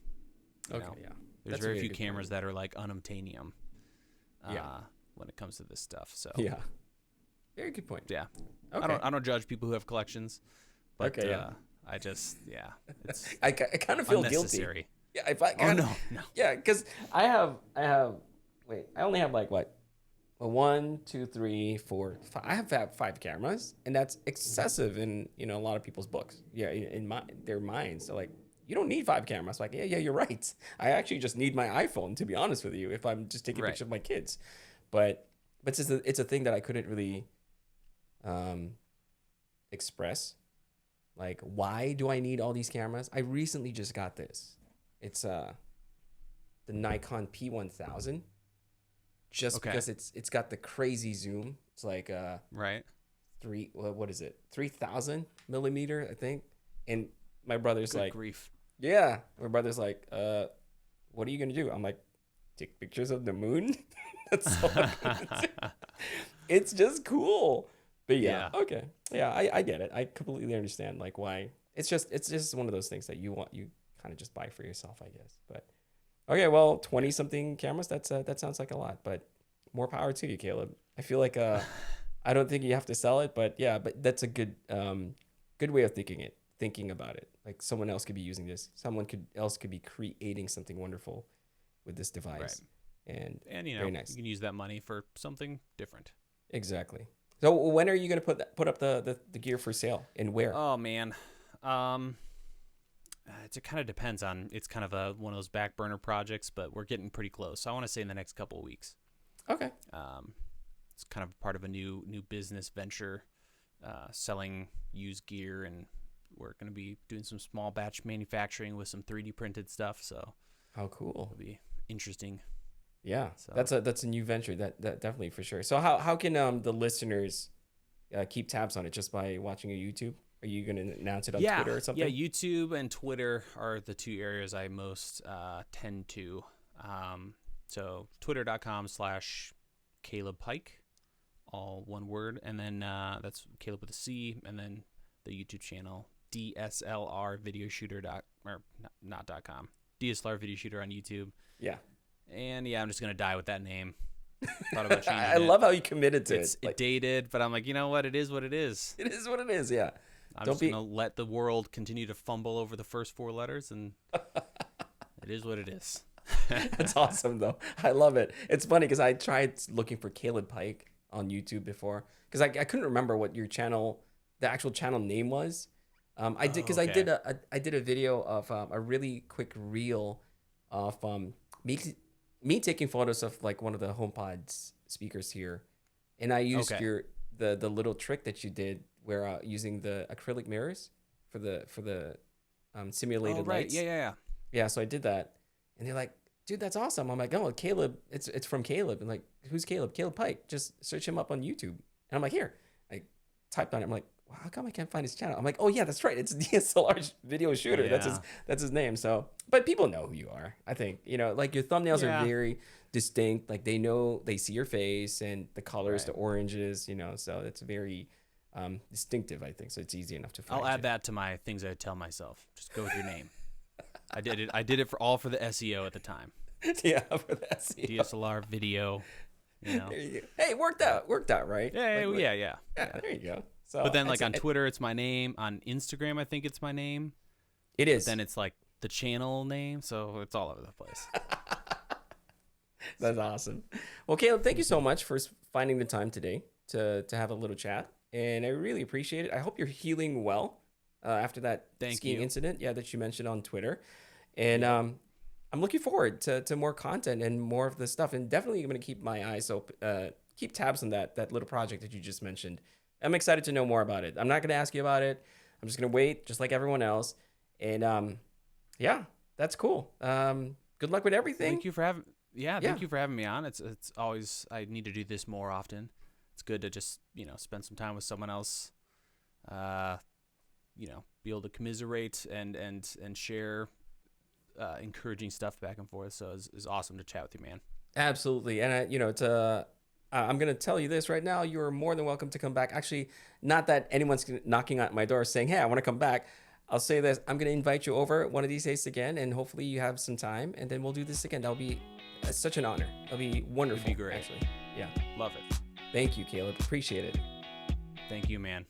Okay, know? yeah. There's very few cameras that are like unobtainium. When it comes to this stuff, so yeah, very good point. Yeah, okay. I don't judge people who have collections, but I just it's I kind of feel guilty. Yeah, if I no. Yeah, because I only have like what, 1, 2, 3, 4, 5. I have 5 cameras, and that's excessive in, you know, a lot of people's books. Yeah, in their minds. So like, you don't need 5 cameras. Like, yeah, you're right. I actually just need my iPhone, to be honest with you, if I'm just taking pictures of my kids. But it's a thing that I couldn't really express. Like, why do I need all these cameras? I recently just got this. It's the Nikon P1000. Because it's got the crazy zoom. It's like right. What is it? 3,000 millimeter, I think. And my brother's like, grief. Yeah. My brother's like, what are you gonna do? I'm like, take pictures of the moon. That's all I'm gonna do. It's just cool. But okay. Yeah, I get it. I completely understand like why. It's just one of those things that you kind of just buy for yourself, I guess. But okay, well, 20 something cameras, that sounds like a lot, but more power to you, Caleb. I feel like I don't think you have to sell it, but that's a good way of thinking about it. Like someone else could be using this. Someone else could be creating something wonderful with this device. Right. And you know, very nice. You can use that money for something different. Exactly. So when are you going to put up the gear for sale, and where? Oh man. It kind of depends on, it's kind of one of those back burner projects, but we're getting pretty close. So I want to say in the next couple of weeks. Okay. It's kind of part of a new business venture, selling used gear, and we're going to be doing some small batch manufacturing with some 3D printed stuff. So how cool. It'll be interesting. Yeah. So that's a new venture, that definitely, for sure. So how can the listeners keep tabs on it? Just by watching your YouTube? Are you going to announce it on Twitter or something? Yeah, YouTube and Twitter are the 2 areas I most tend to. So twitter.com/Caleb Pike, all one word. And then that's Caleb with a C. And then the YouTube channel, DSLR Video Shooter .com. DSLR Video Shooter on YouTube. Yeah. And I'm just going to die with that name. Thought about changing I love how you committed to it. It dated, but I'm like, you know what? It is what it is. It is what it is, yeah. I'm just going to let the world continue to fumble over the first 4 letters, and it is what it is. That's awesome, though. I love it. It's funny because I tried looking for Caleb Pike on YouTube before, because I couldn't remember what your channel, the actual channel name was. I did I did a video of a really quick reel of me taking photos of like one of the HomePod's speakers here, and I used the little trick that you did where using the acrylic mirrors for the simulated lights. Yeah. So I did that, and they're like, dude, that's awesome. I'm like, oh, Caleb, it's from Caleb. And like, who's Caleb? Caleb Pike. Just search him up on YouTube. And I'm like, here. I typed on it. I'm like, wow, how come I can't find his channel? I'm like, oh yeah, that's right. It's DSLR Video Shooter. Yeah. That's his name. So, but people know who you are. I think, like your thumbnails are very distinct. Like they see your face and the colors, the oranges, so it's very distinctive, I think. So it's easy enough to find. I'll add that to my things I tell myself. Just go with your name. I did it for the SEO at the time. Yeah, for the SEO. DSLR video. There you go. Hey, worked out, right? Yeah, like, yeah. There you go. So, but then like on Twitter, it's my name. On Instagram, I think it's my name. It is. But then it's like the channel name, so it's all over the place. That's awesome. Well, Caleb, thank you so much for finding the time today to have a little chat, and I really appreciate it. I hope you're healing well after that skiing incident, that you mentioned on Twitter, and I'm looking forward to more content and more of this stuff, and definitely I'm going to keep my eyes open, keep tabs on that little project that you just mentioned. I'm excited to know more about it. I'm not going to ask you about it. I'm just going to wait, just like everyone else. And that's cool. Good luck with everything. Thank you for having. Thank you for having me on. It's always, I need to do this more often. It's good to just spend some time with someone else. Be able to commiserate and share encouraging stuff back and forth. So it's awesome to chat with you, man. Absolutely. And I'm going to tell you this right now. You're more than welcome to come back. Actually, not that anyone's knocking at my door saying, hey, I want to come back. I'll say this. I'm going to invite you over one of these days again, and hopefully you have some time, and then we'll do this again. That'll be such an honor. That'll be wonderful. It'd be great. Actually. Yeah. Love it. Thank you, Caleb. Appreciate it. Thank you, man.